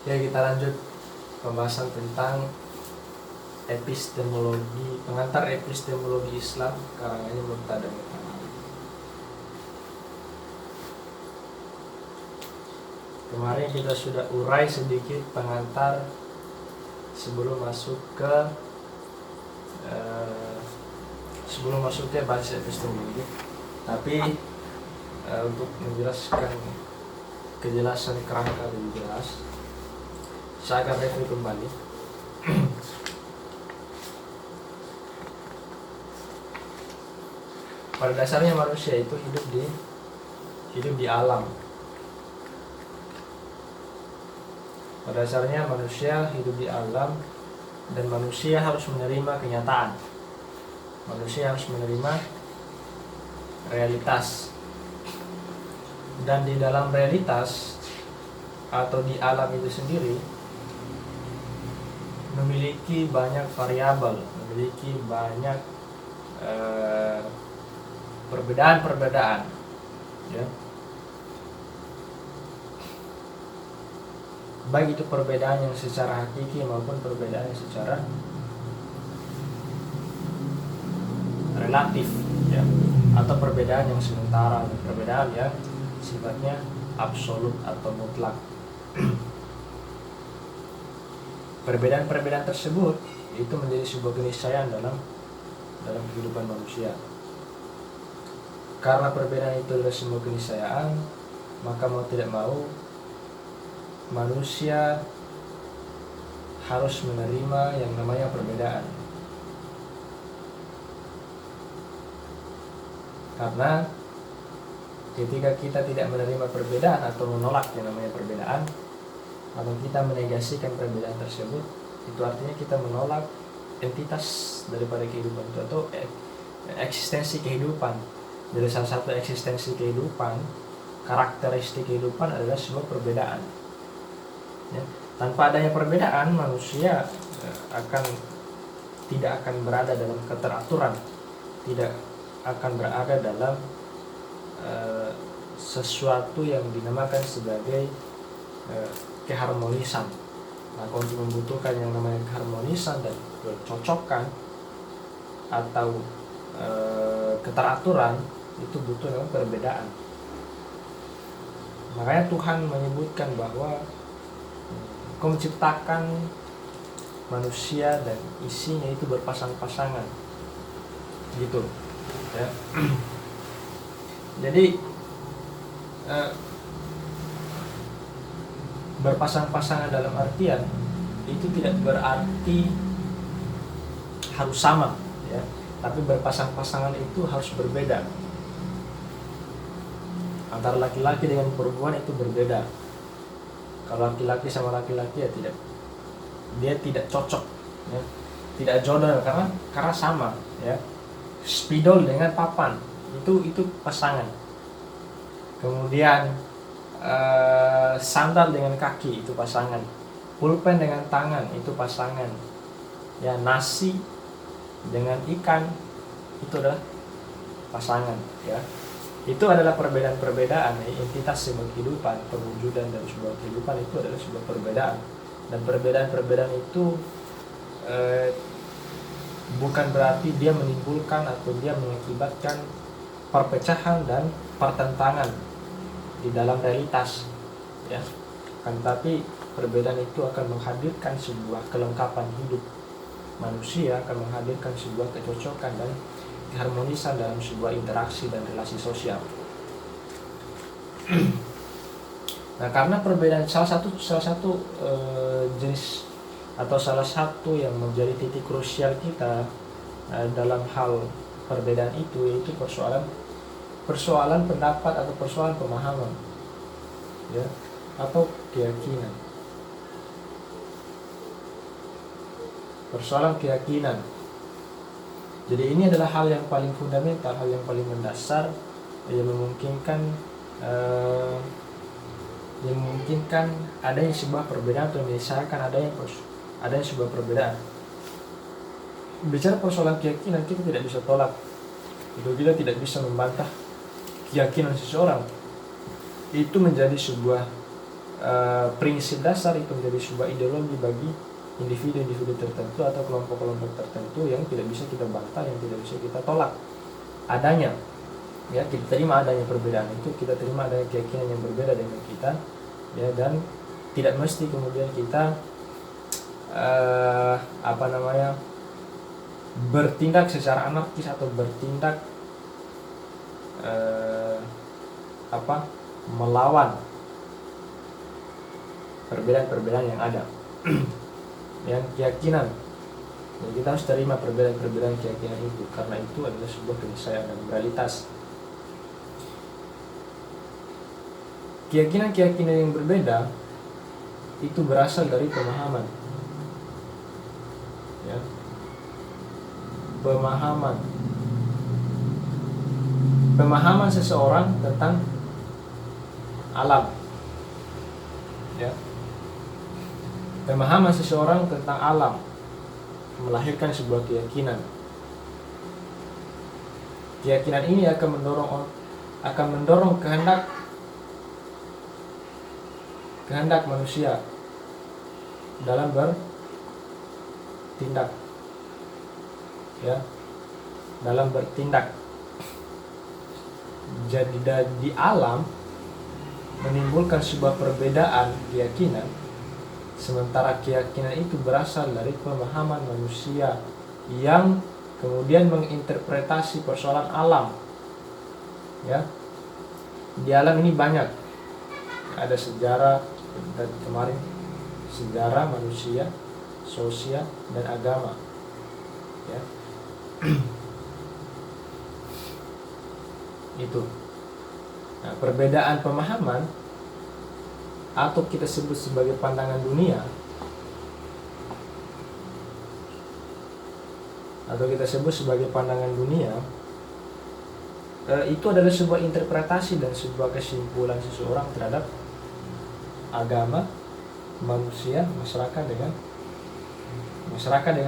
Ya, kita lanjut pembahasan tentang epistemologi, pengantar epistemologi Islam karangannya Murtada Mutahari. Kemarin kita sudah urai sedikit pengantar sebelum masuk ke bahasa epistemologi. Tapi untuk menjelaskan kejelasan kerangka lebih jelas, saya akan review kembali. Pada dasarnya manusia itu hidup di alam. Pada dasarnya manusia hidup di alam dan manusia harus menerima kenyataan. Manusia harus menerima realitas. Dan di dalam realitas atau di alam itu sendiri memiliki banyak variabel, memiliki banyak perbedaan-perbedaan, ya. Baik itu perbedaan yang secara hakiki maupun perbedaan yang secara relatif, ya, atau perbedaan yang sementara, perbedaan yang sifatnya absolut atau mutlak. Perbedaan-perbedaan tersebut itu menjadi sebuah keniscayaan dalam kehidupan manusia. Karena perbedaan itu adalah sebuah keniscayaan, maka mau tidak mau manusia harus menerima yang namanya perbedaan. Karena ketika kita tidak menerima perbedaan atau menolak yang namanya perbedaan, atau kita menegasikan perbedaan tersebut, itu artinya kita menolak entitas daripada kehidupan itu atau eksistensi kehidupan. Dari salah satu eksistensi kehidupan, karakteristik kehidupan adalah sebuah perbedaan, ya. Tanpa adanya perbedaan, manusia tidak akan berada dalam keteraturan, tidak akan berada dalam sesuatu yang dinamakan sebagai keharmonisan. Maka untuk membutuhkan yang namanya keharmonisan dan kecocokan atau keteraturan, itu butuh namanya perbedaan. Makanya Tuhan menyebutkan bahwa Kau menciptakan manusia dan isinya itu berpasang-pasangan, gitu, ya. Jadi berpasang-pasangan dalam artian itu tidak berarti harus sama, ya. Tapi berpasang-pasangan itu harus berbeda. Antara laki-laki dengan perempuan itu berbeda. Kalau laki-laki sama laki-laki dia tidak cocok, ya. Tidak jodoh karena sama, ya. Spidol dengan papan itu pasangan. Kemudian sandal dengan kaki itu pasangan. Pulpen dengan tangan itu pasangan. Ya, nasi dengan ikan itu adalah pasangan, ya. Itu adalah perbedaan-perbedaan, entitas sebuah kehidupan, perwujudan dari sebuah kehidupan itu adalah sebuah perbedaan. Dan perbedaan-perbedaan itu bukan berarti dia menimbulkan atau dia mengakibatkan perpecahan dan pertentangan di dalam realitas, ya. Tetapi perbedaan itu akan menghadirkan sebuah kelengkapan hidup manusia, akan menghadirkan sebuah kecocokan dan keharmonisan dalam sebuah interaksi dan relasi sosial. Nah, karena perbedaan salah satu jenis atau salah satu yang menjadi titik krusial kita dalam hal perbedaan itu, yaitu persoalan pendapat atau persoalan pemahaman, ya, atau keyakinan. Persoalan keyakinan. Jadi ini adalah hal yang paling fundamental, hal yang paling mendasar yang memungkinkan adanya sebuah perbedaan atau misalkan adanya sebuah perbedaan. Bicara persoalan keyakinan, kita tidak bisa tolak, kita tidak bisa membantah keyakinan seseorang. Itu menjadi sebuah prinsip dasar itu menjadi sebuah ideologi bagi individu-individu tertentu atau kelompok-kelompok tertentu yang tidak bisa kita bantah, yang tidak bisa kita tolak adanya. Ya, kita terima adanya perbedaan itu, kita terima adanya keyakinan yang berbeda dengan kita, ya, dan tidak mesti kemudian kita bertindak secara anarkis atau bertindak melawan perbedaan-perbedaan yang ada. Yang keyakinan, ya, kita harus terima perbedaan-perbedaan keyakinan itu, karena itu adalah sebuah keniscayaan dan realitas. Keyakinan-keyakinan yang berbeda itu berasal dari pemahaman, ya, pemahaman seseorang tentang alam, ya. Pemahaman seseorang tentang alam melahirkan sebuah keyakinan. Keyakinan ini akan mendorong kehendak manusia dalam bertindak, ya, dalam bertindak. Jadi di alam menimbulkan sebuah perbedaan keyakinan, sementara keyakinan itu berasal dari pemahaman manusia yang kemudian menginterpretasi persoalan alam, ya. Di alam ini banyak, ada sejarah dan kemarin, sejarah manusia, sosial, dan agama, ya. Itu. Nah, perbedaan pemahaman atau kita sebut sebagai pandangan dunia, itu adalah sebuah interpretasi dan sebuah kesimpulan seseorang terhadap agama, manusia, masyarakat dengan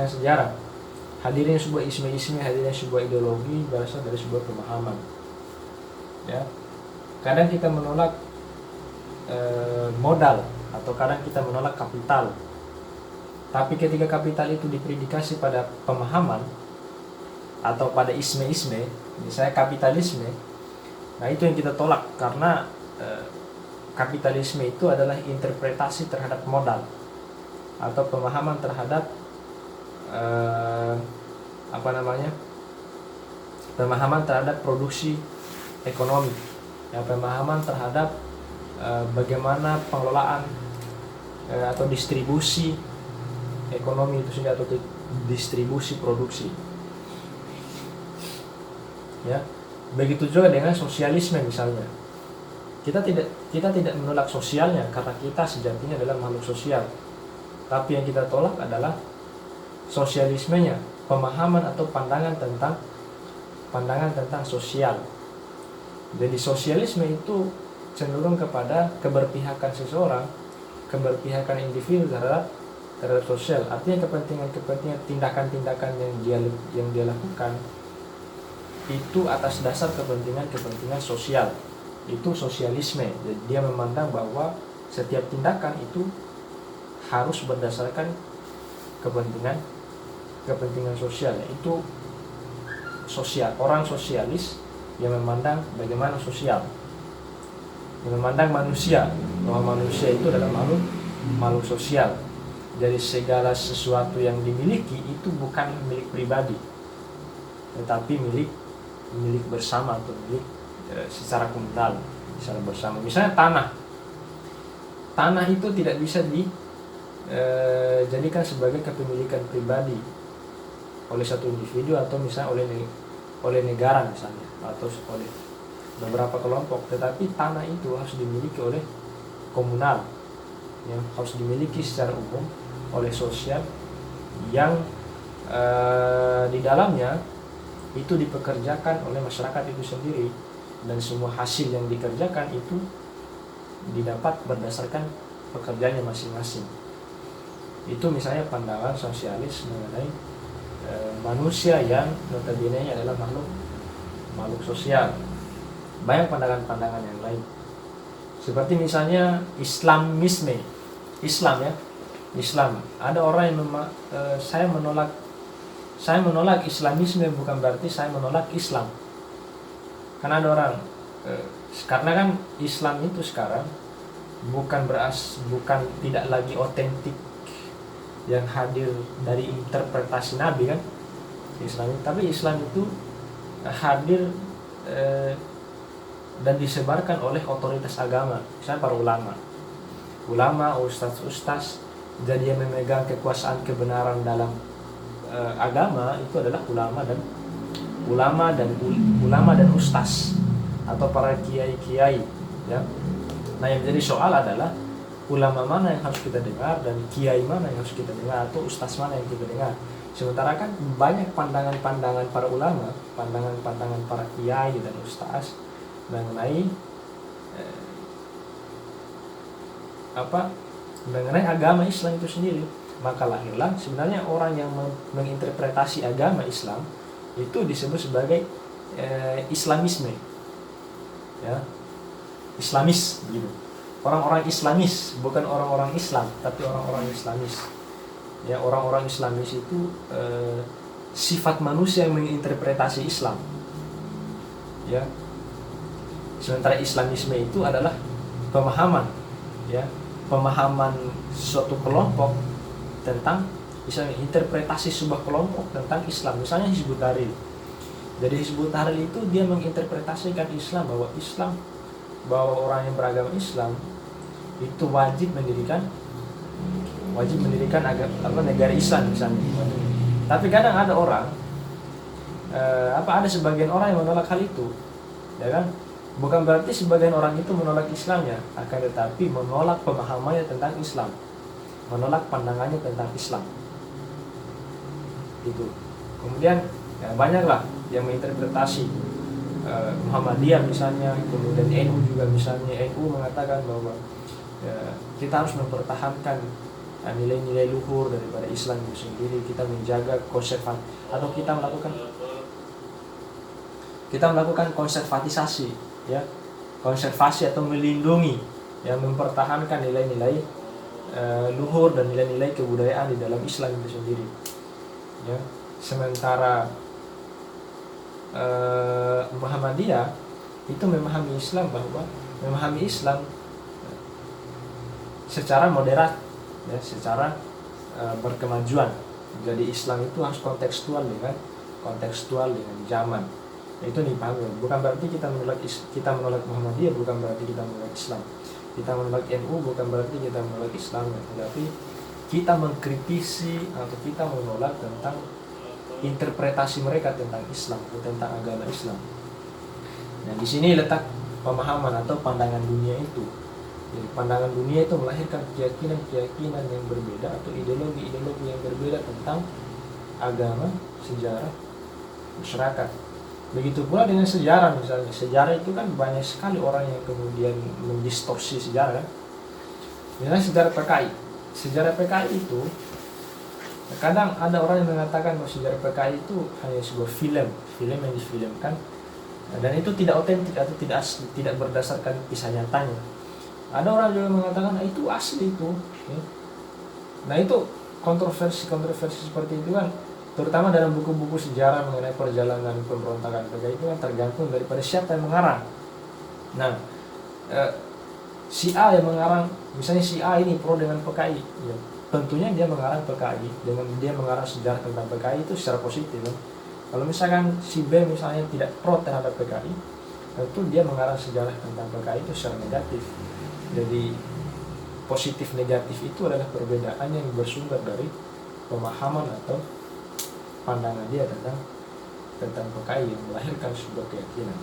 sejarah. Hadirnya sebuah isme-isme, hadirnya sebuah ideologi berasal dari sebuah pemahaman, ya. Kadang kita menolak modal, atau kadang kita menolak kapital. Tapi ketika kapital itu dipredikasi pada pemahaman atau pada isme-isme, misalnya kapitalisme, nah itu yang kita tolak, karena kapitalisme itu adalah interpretasi terhadap modal atau pemahaman terhadap pemahaman terhadap produksi ekonomi, ya, pemahaman terhadap bagaimana pengelolaan atau distribusi ekonomi itu sendiri, atau distribusi produksi, ya. Begitu juga dengan sosialisme misalnya. Kita tidak menolak sosialnya, karena kita sejatinya adalah makhluk sosial. Tapi yang kita tolak adalah sosialismenya, pemahaman atau pandangan tentang sosial. Jadi sosialisme itu cenderung kepada keberpihakan seseorang, keberpihakan individu terhadap sosial. Artinya kepentingan tindakan-tindakan yang dia lakukan itu atas dasar kepentingan sosial. Itu sosialisme. Jadi dia memandang bahwa setiap tindakan itu harus berdasarkan kepentingan sosial. Itu sosial. Orang sosialis yang memandang bagaimana sosial, yang memandang manusia, bahwa manusia itu adalah makhluk sosial. Jadi segala sesuatu yang dimiliki itu bukan milik pribadi, tetapi milik bersama, atau milik secara komunal, secara bersama. Misalnya tanah itu tidak bisa dijadikan sebagai kepemilikan pribadi oleh satu individu, atau misalnya oleh negara misalnya, atau oleh beberapa kelompok, tetapi tanah itu harus dimiliki oleh komunal, yang harus dimiliki secara umum oleh sosial, yang di dalamnya itu dipekerjakan oleh masyarakat itu sendiri, dan semua hasil yang dikerjakan itu didapat berdasarkan pekerjaannya masing-masing. Itu misalnya pandangan sosialis mengenai manusia yang notabene adalah makhluk sosial. Banyak pandangan-pandangan yang lain. Seperti misalnya Islamisme, Islam ya, Islam. Ada orang yang saya menolak Islamisme, bukan berarti saya menolak Islam. Karena ada orang karena kan Islam itu sekarang bukan tidak lagi otentik yang hadir dari interpretasi Nabi kan, Islam, tapi Islam itu hadir dan disebarkan oleh otoritas agama, misalnya para ulama, ustaz, jadi yang memegang kekuasaan kebenaran dalam agama itu adalah ulama dan ustaz atau para kiai ya. Nah, yang menjadi soal adalah ulama mana yang harus kita dengar dan kiai mana yang harus kita dengar, atau ustaz mana yang kita dengar. Sementara kan banyak pandangan-pandangan para ulama, pandangan-pandangan para kiai dan ustaz mengenai mengenai agama Islam itu sendiri. Maka lahirlah sebenarnya orang yang menginterpretasi agama Islam itu disebut sebagai Islamisme, ya, Islamis gitu. Orang-orang Islamis, bukan orang-orang Islam, tapi orang-orang Islamis. Ya, orang-orang Islamis itu sifat manusia yang menginterpretasi Islam. Ya. Sementara Islamisme itu adalah pemahaman, ya, pemahaman suatu kelompok tentang misalnya interpretasi sebuah kelompok tentang Islam. Misalnya Hizbut Tahrir. Jadi Hizbut Tahrir itu dia menginterpretasikan Islam bahwa orang yang beragama Islam itu wajib mendirikan negara Islam misalnya. Tapi kadang ada orang ada sebagian orang yang menolak hal itu, ya kan? Bukan berarti sebagian orang itu menolak Islamnya, akan tetapi menolak pemahamannya tentang Islam, menolak pandangannya tentang Islam. Itu. Kemudian ya, banyaklah yang menginterpretasi Muhammadiyah misalnya, kemudian NU juga misalnya. NU mengatakan bahwa kita harus mempertahankan nilai-nilai luhur daripada Islam itu sendiri. Kita menjaga atau kita melakukan konservatisasi, ya, konservasi atau melindungi, yang mempertahankan nilai-nilai luhur dan nilai-nilai kebudayaan di dalam Islam itu sendiri. Ya, sementara Muhammadiyah itu memahami Islam secara moderat, ya, secara berkemajuan. Jadi Islam itu harus kontekstual dengan zaman. Itu dipahami. Bukan berarti kita menolak Muhammadiyah, bukan berarti kita menolak Islam. Kita menolak NU bukan berarti kita menolak Islam, tetapi kita mengkritisi atau kita menolak tentang interpretasi mereka tentang Islam, tentang agama Islam. Nah, di sini letak pemahaman atau pandangan dunia itu. Jadi pandangan dunia itu melahirkan keyakinan yang berbeda atau ideologi yang berbeda tentang agama, sejarah, masyarakat. Begitu pula dengan sejarah misalnya. Sejarah itu kan banyak sekali orang yang kemudian mendistorsi sejarah kan. Misalnya sejarah PKI. Sejarah PKI itu kadang ada orang yang mengatakan bahwa sejarah PKI itu hanya sebuah film yang difilmkan dan itu tidak otentik atau tidak asli, tidak berdasarkan kisah nyatanya. Ada orang juga mengatakan itu asli itu. Nah, itu kontroversi seperti itu kan, terutama dalam buku-buku sejarah mengenai perjalanan pemberontakan PKI itu kan tergantung daripada siapa yang mengarang. Nah, si A yang mengarang, misalnya si A ini pro dengan PKI, ya, tentunya dia mengarang PKI, dengan dia mengarang sejarah tentang PKI itu secara positif kan. Kalau misalkan si B misalnya tidak pro terhadap PKI, tentu dia mengarang sejarah tentang PKI itu secara negatif. Jadi positif negatif itu adalah perbedaan yang bersumber dari pemahaman atau pandangan dia tentang PKI yang melahirkan sebuah keyakinan.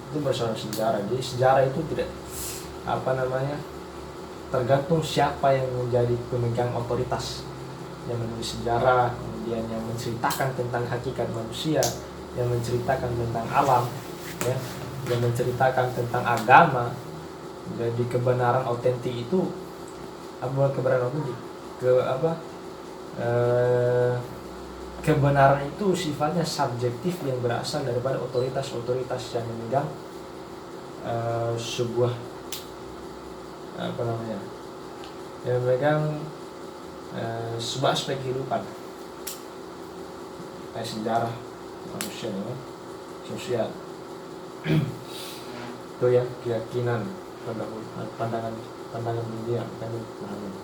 Itu bersama sejarah. Jadi sejarah itu tidak tergantung siapa yang menjadi pemegang otoritas yang menulis sejarah, kemudian yang menceritakan tentang hakikat manusia, yang menceritakan tentang alam, ya, yang menceritakan tentang agama. Jadi kebenaran otentik itu kebenaran itu sifatnya subjektif yang berasal daripada otoritas yang memegang sebuah apa namanya, yang memegang sebuah aspek kehidupan kayak sejarah manusia ya, sosial. Itu ya keyakinan pandangan dunia kami pahami.